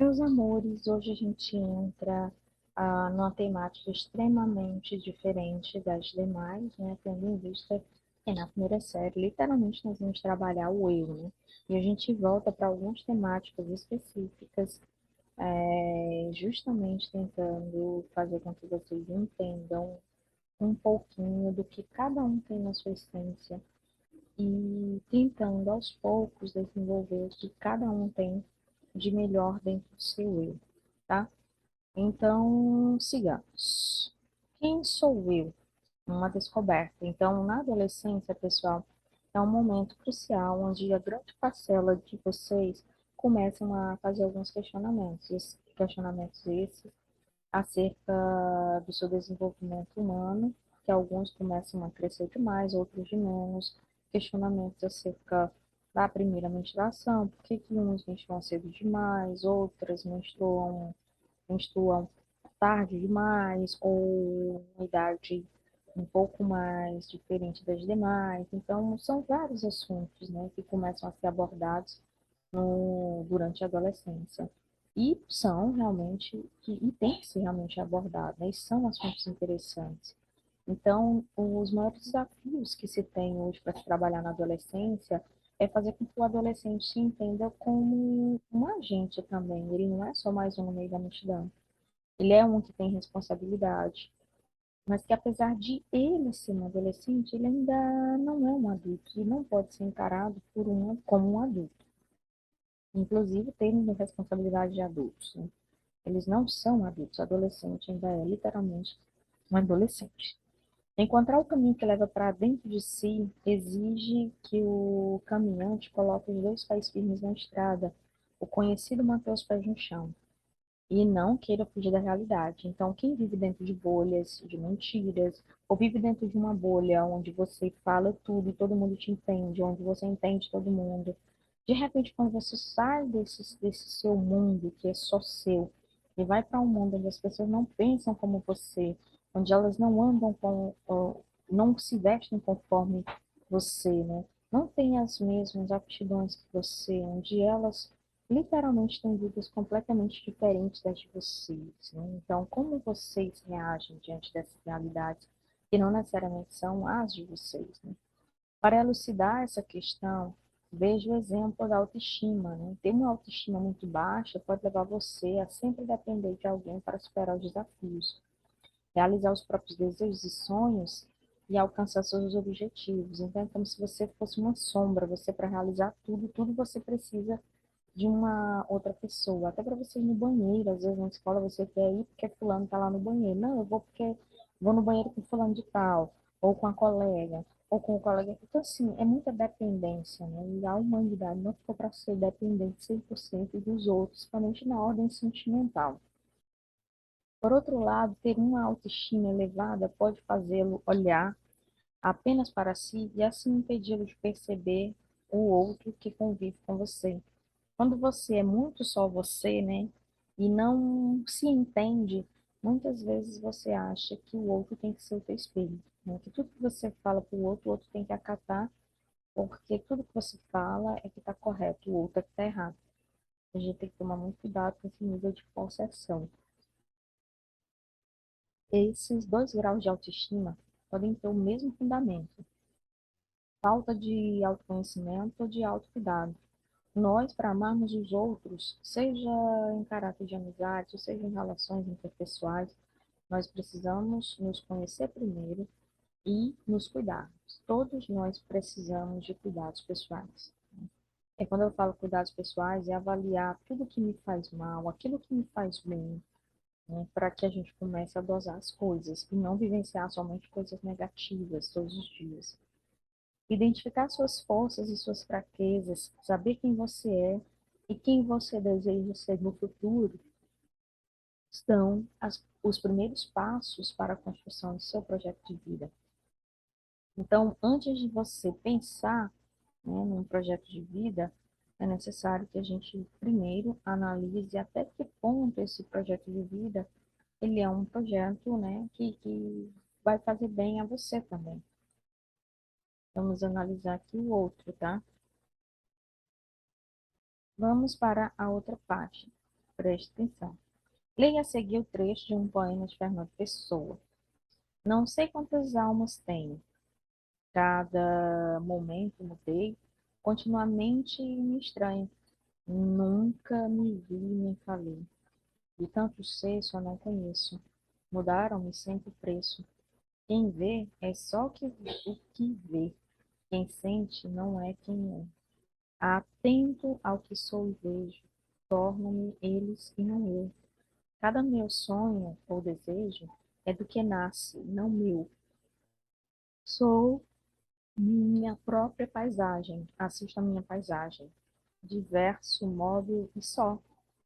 Meus amores, hoje a gente entra numa temática extremamente diferente das demais, né? Tendo em vista que na primeira série, literalmente, nós vamos trabalhar o eu, né? E a gente volta para algumas temáticas específicas, justamente tentando fazer com que vocês entendam um pouquinho do que cada um tem na sua essência e tentando aos poucos desenvolver o que cada um tem de melhor dentro do seu eu, tá? Então, sigamos. Quem sou eu? Uma descoberta. Então, na adolescência, pessoal, é um momento crucial onde a grande parcela de vocês começam a fazer alguns questionamentos. Questionamentos esses acerca do seu desenvolvimento humano, que alguns começam a crescer demais, outros de menos. Questionamentos acerca da primeira menstruação, por que que uns menstruam cedo demais, outras menstruam tarde demais, ou uma idade um pouco mais diferente das demais. Então, são vários assuntos, né, que começam a ser abordados durante a adolescência. E são realmente, e tem que ser realmente abordado, né? E são assuntos interessantes. Então, os maiores desafios que se tem hoje para se trabalhar na adolescência é fazer com que o adolescente se entenda como um agente também. Ele não é só mais um no meio da multidão. Ele é um que tem responsabilidade, mas que apesar de ele ser um adolescente, ele ainda não é um adulto e não pode ser encarado como um adulto. Inclusive, tendo responsabilidade de adultos, né? Eles não são adultos. Adolescente ainda é literalmente um adolescente. Encontrar o caminho que leva para dentro de si exige que o caminhante coloque os dois pés firmes na estrada, o conhecido manter os pés no chão, e não queira fugir da realidade. Então, quem vive dentro de bolhas, de mentiras, ou vive dentro de uma bolha onde você fala tudo e todo mundo te entende, onde você entende todo mundo, de repente, quando você sai desse seu mundo, que é só seu, e vai para um mundo onde as pessoas não pensam como você, onde elas não andam não se vestem conforme você, né? Não têm as mesmas aptidões que você, onde elas literalmente têm vidas completamente diferentes das de vocês, né? Então, como vocês reagem diante dessas realidades que não necessariamente são as de vocês, né? Para elucidar essa questão, veja o exemplo da autoestima, né? Ter uma autoestima muito baixa pode levar você a sempre depender de alguém para superar os desafios, realizar os próprios desejos e sonhos e alcançar seus objetivos. Então, é como se você fosse uma sombra, você para realizar tudo você precisa de uma outra pessoa. Até para você ir no banheiro, às vezes na escola você quer ir porque fulano está lá no banheiro. Não, eu vou porque vou no banheiro com fulano de tal, ou com a colega, ou com o colega. Então, assim, é muita dependência, né? E a humanidade não ficou para ser dependente 100% dos outros, somente na ordem sentimental. Por outro lado, ter uma autoestima elevada pode fazê-lo olhar apenas para si e assim impedi-lo de perceber o outro que convive com você. Quando você é muito só você, né, e não se entende, muitas vezes você acha que o outro tem que ser o teu espelho, né? Que tudo que você fala para o outro tem que acatar, porque tudo que você fala é que está correto, o outro é que está errado. A gente tem que tomar muito cuidado com esse nível de possessão. Esses dois graus de autoestima podem ter o mesmo fundamento, falta de autoconhecimento ou de autocuidado. Nós, para amarmos os outros, seja em caráter de amizade, seja em relações interpessoais, nós precisamos nos conhecer primeiro e nos cuidarmos. Todos nós precisamos de cuidados pessoais. E quando eu falo cuidados pessoais, é avaliar tudo que me faz mal, aquilo que me faz bem, né, para que a gente comece a dosar as coisas e não vivenciar somente coisas negativas todos os dias. Identificar suas forças e suas fraquezas, saber quem você é e quem você deseja ser no futuro, são os primeiros passos para a construção do seu projeto de vida. Então, antes de você pensar, né, num projeto de vida, é necessário que a gente primeiro analise até que ponto esse projeto de vida ele é um projeto, né, que vai fazer bem a você também. Vamos analisar aqui o outro, tá? Vamos para a outra parte. Preste atenção. Leia a seguir o trecho de um poema de Fernando Pessoa. Não sei quantas almas tenho, cada momento mudei, continuamente me estranho. Nunca me vi nem falei. De tanto ser, só não conheço. Mudaram-me sempre o preço. Quem vê é só o que vê. Quem sente não é quem é. Atento ao que sou e vejo, torno-me eles e não eu. Cada meu sonho ou desejo é do que nasce, não meu. Sou minha própria paisagem, assisto a minha paisagem. Diverso, móvel e só.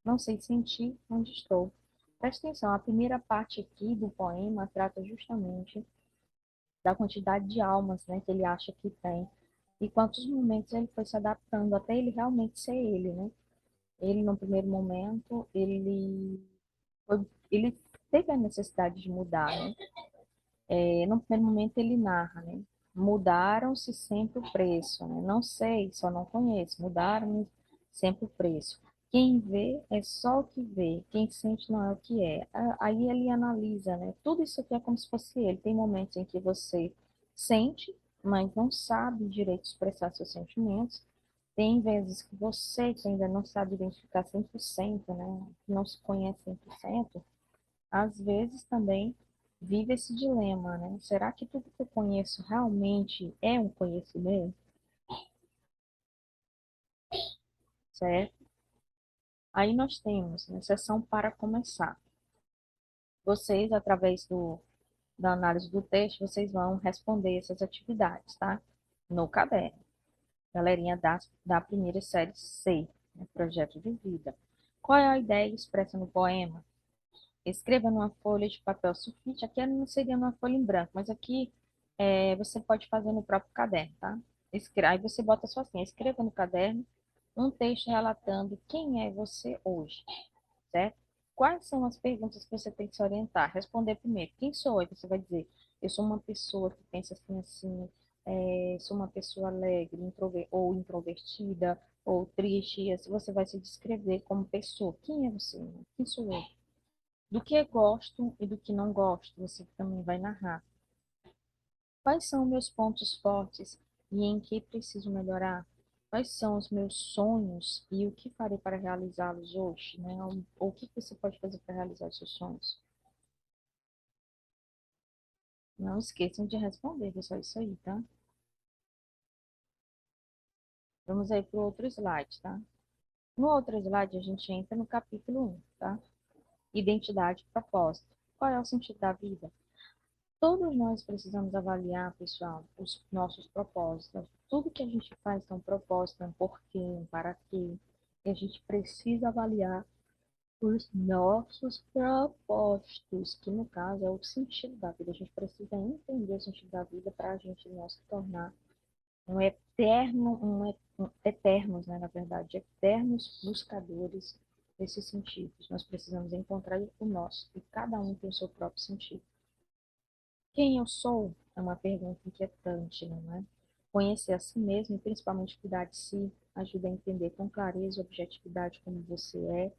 Não sei sentir onde estou. Presta atenção, a primeira parte aqui do poema trata justamente da quantidade de almas, né, que ele acha que tem e quantos momentos ele foi se adaptando até ele realmente ser ele, né? Ele, no primeiro momento, ele teve a necessidade de mudar, né? No primeiro momento ele narra, né? Mudaram-se sempre o preço, né? Não sei, só não conheço. Mudaram sempre o preço. Quem vê é só o que vê, quem sente não é o que é. Aí ele analisa, né? Tudo isso aqui é como se fosse ele. Tem momentos em que você sente, mas não sabe direito expressar seus sentimentos. Tem vezes que você que ainda não sabe identificar 100%, né? Não se conhece 100%, às vezes também vive esse dilema, né? Será que tudo que eu conheço realmente é um conhecimento, certo? Aí nós temos, né, sessão para começar. Vocês, através da análise do texto, vocês vão responder essas atividades, tá? No caderno. Galerinha da primeira série C, né, projeto de vida. Qual é a ideia expressa no poema? Escreva numa folha de papel sulfite. Aqui não seria numa folha em branco, mas aqui você pode fazer no próprio caderno, tá? Aí você bota só assim, escreva no caderno um texto relatando quem é você hoje, certo? Quais são as perguntas que você tem que se orientar? Responder primeiro, quem sou? Aí você vai dizer, eu sou uma pessoa que pensa assim, assim, sou uma pessoa alegre, ou introvertida, ou triste, e assim você vai se descrever como pessoa. Quem é você? Quem sou eu? Do que gosto e do que não gosto, você também vai narrar. Quais são meus pontos fortes e em que preciso melhorar? Quais são os meus sonhos e o que farei para realizá-los hoje, né? Ou o que você pode fazer para realizar os seus sonhos? Não esqueçam de responder, é só isso aí, tá? Vamos aí para o outro slide, tá? No outro slide, a gente entra no capítulo 1, tá? Identidade e propósito. Qual é o sentido da vida? Todos nós precisamos avaliar, pessoal, os nossos propósitos. Tudo que a gente faz tem um propósito, um porquê, um para quê. E a gente precisa avaliar os nossos propósitos, que no caso é o sentido da vida. A gente precisa entender o sentido da vida para a gente não se tornar um eterno, eternos, né, na verdade, eternos buscadores desses sentidos. Nós precisamos encontrar o nosso, e cada um tem o seu próprio sentido. Quem eu sou? É uma pergunta inquietante, não é? Conhecer a si mesmo e principalmente cuidar de si ajuda a entender com clareza e objetividade como você é,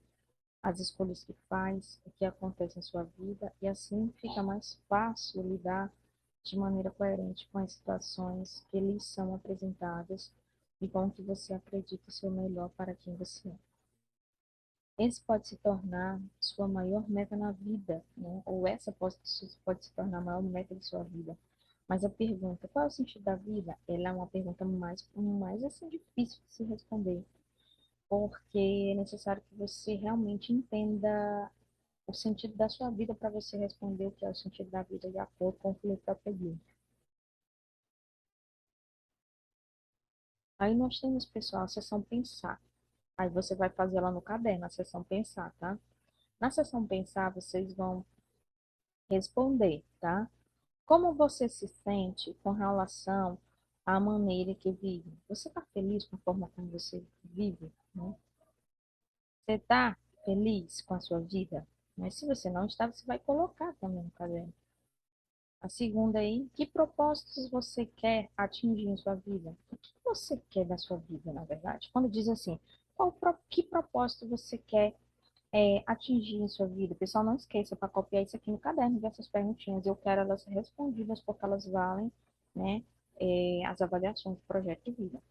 as escolhas que faz, o que acontece na sua vida e assim fica mais fácil lidar de maneira coerente com as situações que lhes são apresentadas e com o que você acredita ser o melhor para quem você é. Esse pode se tornar sua maior meta na vida, né? Ou essa pode se tornar a maior meta de sua vida. Mas a pergunta, qual é o sentido da vida? Ela é uma pergunta mais assim, difícil de se responder, porque é necessário que você realmente entenda o sentido da sua vida para você responder o que é o sentido da vida de acordo com o que eu pedi. Aí nós temos, pessoal, a sessão pensar. Aí você vai fazer lá no caderno, a sessão pensar, tá? Na sessão pensar, vocês vão responder, tá? Como você se sente com relação à maneira que vive? Você está feliz com a forma como você vive, né? Você está feliz com a sua vida? Mas se você não está, você vai colocar também no caderno. A segunda aí, que propósitos você quer atingir em sua vida? O que você quer da sua vida, na verdade? Quando diz assim, que propósito você quer atingir em sua vida. Pessoal, não esqueça para copiar isso aqui no caderno dessas perguntinhas. Eu quero elas respondidas porque elas valem, né, as avaliações do projeto de vida.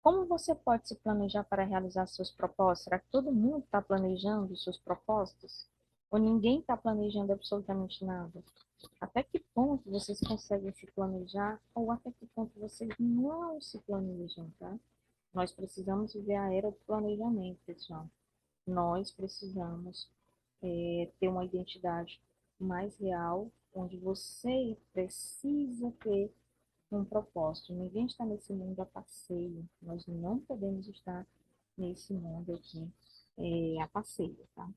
Como você pode se planejar para realizar seus propósitos? Será que todo mundo está planejando os seus propósitos? Ou ninguém está planejando absolutamente nada? Até que ponto vocês conseguem se planejar? Ou até que ponto vocês não se planejam, tá? Nós precisamos viver a era do planejamento, pessoal. Nós precisamos ter uma identidade mais real, onde você precisa ter um propósito. Ninguém está nesse mundo a passeio. Nós não podemos estar nesse mundo aqui a passeio, tá?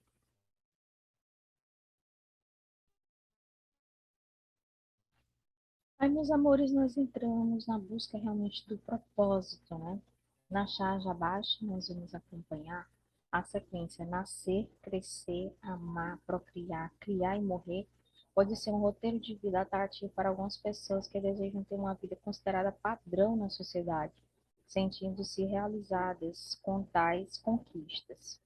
Aí, meus amores, nós entramos na busca realmente do propósito, né? Na charge abaixo, nós vamos acompanhar a sequência nascer, crescer, amar, procriar, criar e morrer. Pode ser um roteiro de vida atrativo para algumas pessoas que desejam ter uma vida considerada padrão na sociedade, sentindo-se realizadas com tais conquistas.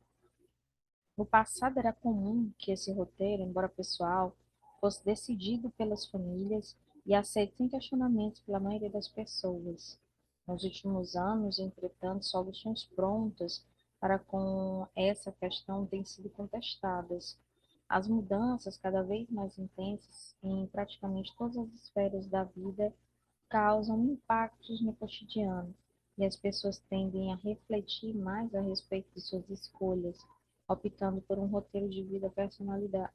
No passado era comum que esse roteiro, embora pessoal, fosse decidido pelas famílias e aceito sem questionamentos pela maioria das pessoas. Nos últimos anos, entretanto, soluções prontas para com essa questão têm sido contestadas. As mudanças cada vez mais intensas em praticamente todas as esferas da vida causam impactos no cotidiano e as pessoas tendem a refletir mais a respeito de suas escolhas, optando por um roteiro de vida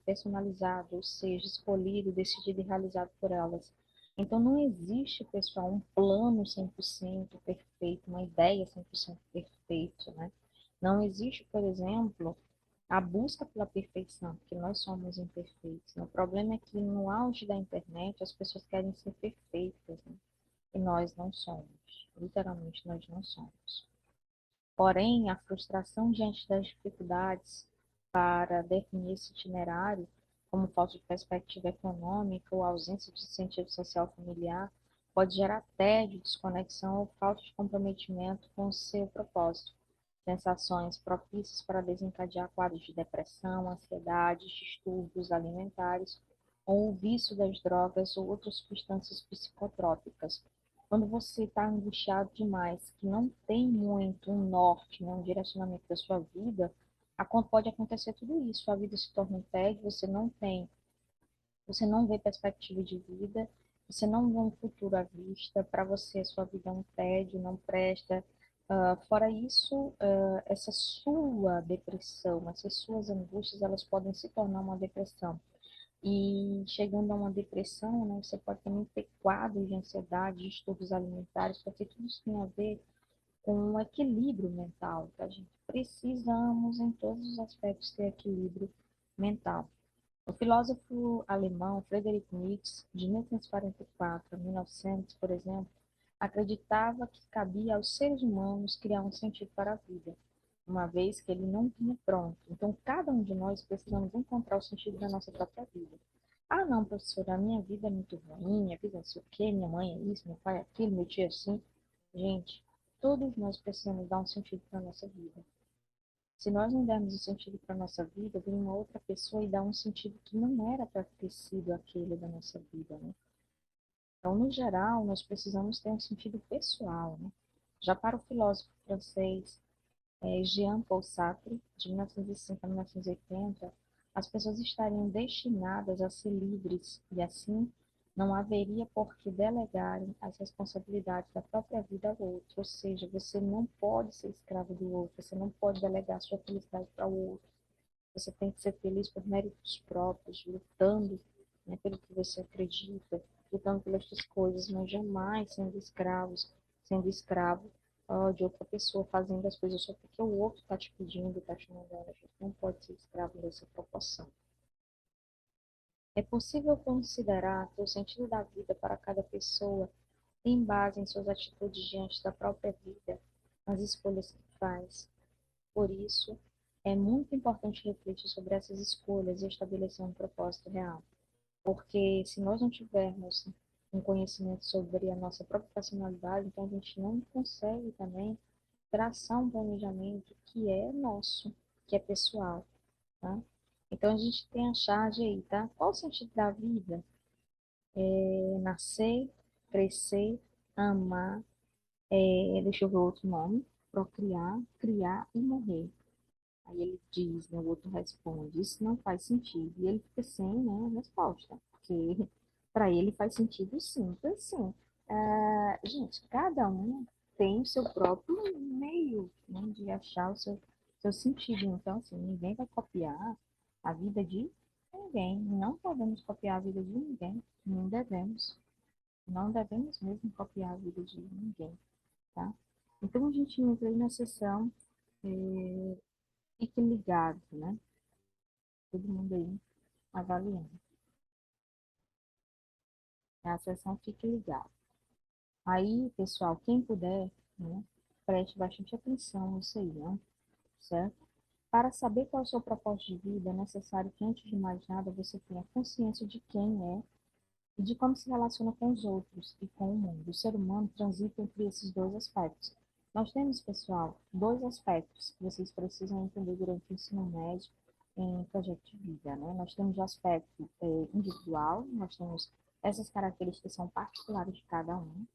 personalizado, ou seja, escolhido, decidido e realizado por elas. Então não existe, pessoal, um plano 100% perfeito, uma ideia 100% perfeita, né? Não existe, por exemplo, a busca pela perfeição, porque nós somos imperfeitos, né? O problema é que no auge da internet as pessoas querem ser perfeitas, né? E nós não somos. Literalmente, nós não somos. Porém, a frustração diante das dificuldades para definir esse itinerário, como falta de perspectiva econômica ou ausência de sentido social familiar, pode gerar tédio, desconexão ou falta de comprometimento com o seu propósito. Sensações propícias para desencadear quadros de depressão, ansiedade, distúrbios alimentares ou o vício das drogas ou outras substâncias psicotrópicas. Quando você está angustiado demais, que não tem muito um norte, né, um direcionamento da sua vida, pode acontecer tudo isso. Sua vida se torna um tédio, você não vê perspectiva de vida, você não vê um futuro à vista, para você a sua vida é um tédio, não presta. Fora isso, essa sua depressão, essas suas angústias, elas podem se tornar uma depressão. E chegando a uma depressão, né, você pode também ter quadros de ansiedade, distúrbios alimentares, porque tudo isso tem a ver com um equilíbrio mental, tá, gente? Precisamos, em todos os aspectos, ter equilíbrio mental. O filósofo alemão Friedrich Nietzsche, de 1844 a 1900, por exemplo, acreditava que cabia aos seres humanos criar um sentido para a vida, uma vez que ele não tinha pronto. Então, cada um de nós precisamos encontrar o sentido da nossa própria vida. Ah, não, professora, a minha vida é muito ruim, minha vida é não sei o quê, minha mãe é isso, meu pai é aquilo, meu tio é assim. Gente, todos nós precisamos dar um sentido para a nossa vida. Se nós não dermos um sentido para a nossa vida, vem uma outra pessoa e dá um sentido que não era para ter sido aquele da nossa vida, né? Então, no geral, nós precisamos ter um sentido pessoal, né? Já para o filósofo francês Jean-Paul Sartre, de 1905 a 1980, as pessoas estariam destinadas a ser livres e, assim, não haveria por que delegarem as responsabilidades da própria vida ao outro. Ou seja, você não pode ser escravo do outro, você não pode delegar sua felicidade para o outro. Você tem que ser feliz por méritos próprios, lutando, né, pelo que você acredita, lutando pelas suas coisas, mas jamais sendo escravo de outra pessoa, fazendo as coisas só porque o outro está te pedindo, está te mandando. A gente não pode ser escravo dessa proporção. É possível considerar que o sentido da vida para cada pessoa tem base em suas atitudes diante da própria vida, nas escolhas que faz. Por isso, é muito importante refletir sobre essas escolhas e estabelecer um propósito real. Porque se nós não tivermos um conhecimento sobre a nossa própria personalidade, então a gente não consegue também traçar um planejamento que é nosso, que é pessoal. tá? Então a gente tem a charge aí, tá? Qual o sentido da vida? É nascer, crescer, amar, deixa eu ver outro nome, procriar, criar e morrer. Aí ele diz, né, o outro responde, isso não faz sentido. E ele fica sem, né, resposta, porque para ele faz sentido sim. Então, assim, gente, cada um tem o seu próprio meio, né, de achar o seu sentido. Então, assim, ninguém vai copiar a vida de ninguém. Não podemos copiar a vida de ninguém. Não devemos. Não devemos mesmo copiar a vida de ninguém, tá? Então, a gente entra aí na sessão, fique ligado, né? Todo mundo aí avaliando. A sessão fique ligado. Aí, pessoal, quem puder, né, preste bastante atenção nisso aí, né? Certo? Para saber qual é o seu propósito de vida, é necessário que, antes de mais nada, você tenha consciência de quem é e de como se relaciona com os outros e com o mundo. O ser humano transita entre esses dois aspectos. Nós temos, pessoal, dois aspectos que vocês precisam entender durante o ensino médio em projeto de vida, né? Nós temos o aspecto individual, nós temos essas características que são particulares de cada um,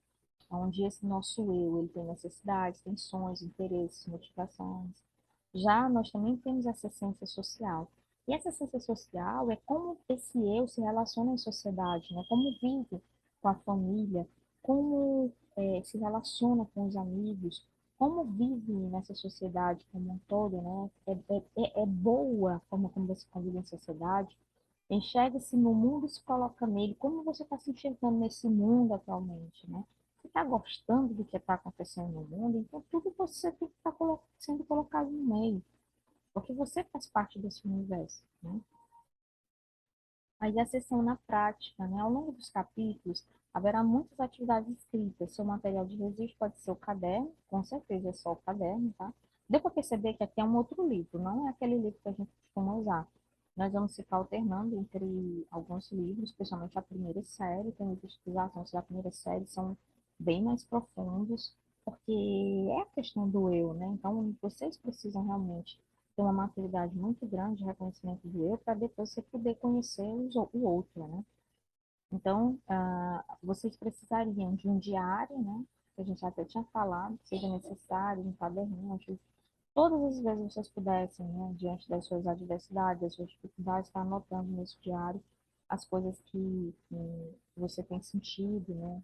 onde esse nosso eu, ele tem necessidades, tem sonhos, interesses, motivações. Já nós também temos essa essência social. E essa essência social é como esse eu se relaciona em sociedade, né? Como vive com a família, como se relaciona com os amigos, como vive nessa sociedade como um todo, né? É boa a forma como você convive em sociedade, enxerga-se no mundo e se coloca nele. Como você está se enxergando nesse mundo atualmente, né? Você está gostando do que está acontecendo no mundo? Então, tudo você tem que estar sendo colocado no meio, porque você faz parte desse universo, né? Aí a sessão na prática, né? Ao longo dos capítulos, haverá muitas atividades escritas. Seu material de registro pode ser o caderno, com certeza é só o caderno, tá? Deu para perceber que aqui é um outro livro, não é aquele livro que a gente costuma usar. Nós vamos ficar alternando entre alguns livros, especialmente a primeira série, tem livros que os assuntos da primeira série são bem mais profundos, porque é a questão do eu, né? Então, vocês precisam realmente ter uma maturidade muito grande de reconhecimento do eu para depois você poder conhecer o outro, né? Então, vocês precisariam de um diário, né? Que a gente até tinha falado, que seja necessário, um caderninho, todas as vezes vocês pudessem, né, diante das suas adversidades, das suas dificuldades, estar anotando nesse diário as coisas que você tem sentido, né?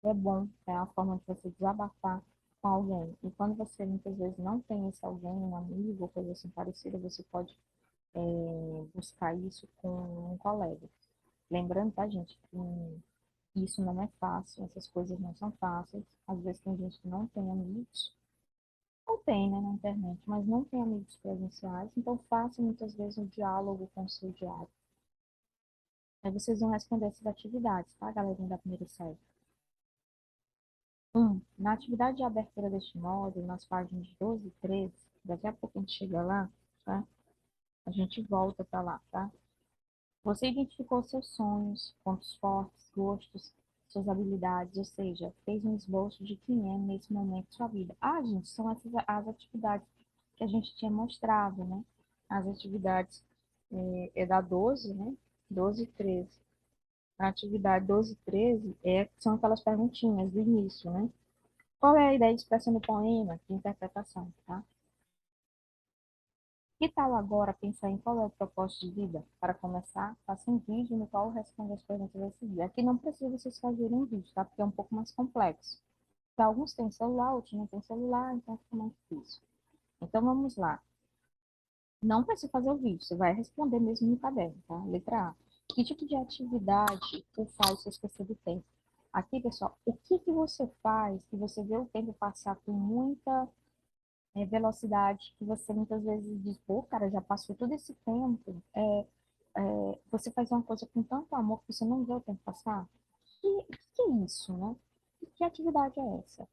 É bom, é a forma de você desabafar com alguém. E quando você muitas vezes não tem esse alguém, um amigo ou coisa assim parecida, você pode buscar isso com um colega. Lembrando, tá, gente, que isso não é fácil, essas coisas não são fáceis. Às vezes tem gente que não tem amigos, ou tem, né, na internet, mas não tem amigos presenciais, então faça muitas vezes um diálogo com o seu diário. Aí vocês vão responder essas atividades, tá, galerinha da primeira série? Na atividade de abertura deste módulo, nas páginas 12 e 13, daqui a pouco a gente chega lá, tá? A gente volta para lá, tá? Você identificou seus sonhos, pontos fortes, gostos, suas habilidades, ou seja, fez um esboço de quem é nesse momento da sua vida. Ah, gente, são essas as atividades que a gente tinha mostrado, né? As atividades é da 12, né? 12 e 13. A atividade 12 e 13 são aquelas perguntinhas do início, né? Qual é a ideia de expressão do poema? De interpretação, tá? Que tal agora pensar em qual é o propósito de vida? Para começar, faça um vídeo no qual responda as perguntas a seguir. Aqui não precisa vocês fazerem um vídeo, tá? Porque é um pouco mais complexo. Porque alguns têm celular, outros não têm celular, então fica mais difícil. Então vamos lá. Não precisa fazer o vídeo, você vai responder mesmo no caderno, tá? Letra A. Que tipo de atividade o faz você esquecer do tempo? Aqui, pessoal, o que que você faz que você vê o tempo passar com muita velocidade, que você muitas vezes diz, pô, cara, já passou todo esse tempo. Você faz uma coisa com tanto amor que você não vê o tempo passar. Que é isso, né? Que atividade é essa?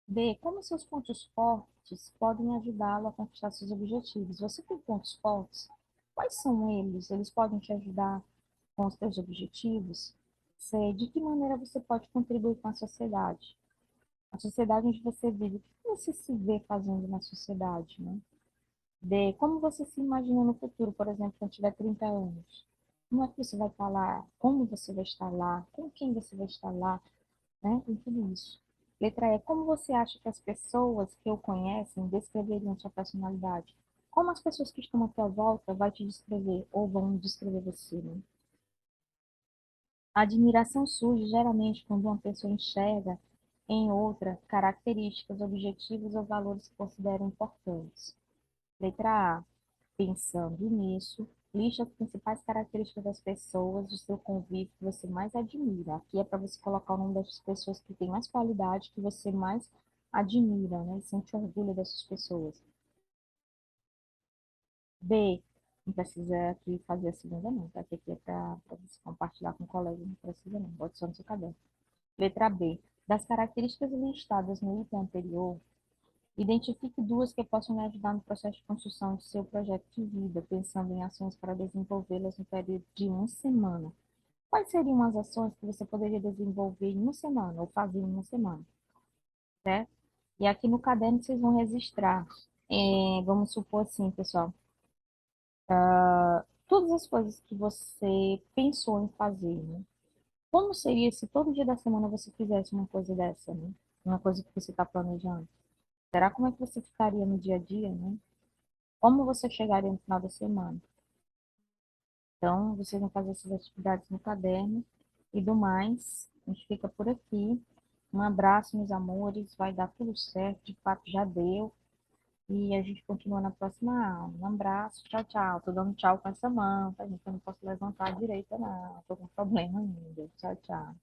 B, como seus pontos fortes podem ajudá-lo a conquistar seus objetivos? Você tem pontos fortes? Quais são eles? Eles podem te ajudar com os seus objetivos? C, de que maneira você pode contribuir com a sociedade? A sociedade onde você vive, o que você se vê fazendo na sociedade, né? D, como você se imagina no futuro, por exemplo, quando tiver 30 anos? Como é que você vai estar lá? Como você vai estar lá? Com quem você vai estar lá? Né? Tem tudo isso. Letra E, como você acha que as pessoas que o conhecem descreveriam sua personalidade? Como as pessoas que estão à tua volta vai te descrever ou vão descrever você, né? A admiração surge geralmente quando uma pessoa enxerga em outra características, objetivos ou valores que considera importantes. Letra A. Pensando nisso, liste as principais características das pessoas do seu convívio que você mais admira. Aqui é para você colocar o nome das pessoas que têm mais qualidade, que você mais admira, né? E sente orgulho dessas pessoas. B. Não precisa aqui fazer a segunda, não, tá? Que aqui é para você compartilhar com o colega, não precisa não. Bota só no seu caderno. Letra B. Das características listadas no item anterior, identifique duas que possam lhe ajudar no processo de construção de seu projeto de vida, pensando em ações para desenvolvê-las no período de uma semana. Quais seriam as ações que você poderia desenvolver em uma semana ou fazer em uma semana, certo? E aqui no caderno vocês vão registrar, vamos supor assim, pessoal, todas as coisas que você pensou em fazer, né? Como seria se todo dia da semana você fizesse uma coisa dessa, né? Uma coisa que você está planejando? Será como é que você ficaria no dia a dia, né? Como você chegaria no final da semana? Então, vocês vão fazer essas atividades no caderno e do mais. A gente fica por aqui. Um abraço, meus amores. Vai dar tudo certo. De fato, já deu. E a gente continua na próxima aula. Um abraço. Tchau, tchau. Tô dando tchau com essa mão, tá, gente? Eu não posso levantar a direita, não. Tô com problema ainda. Tchau, tchau.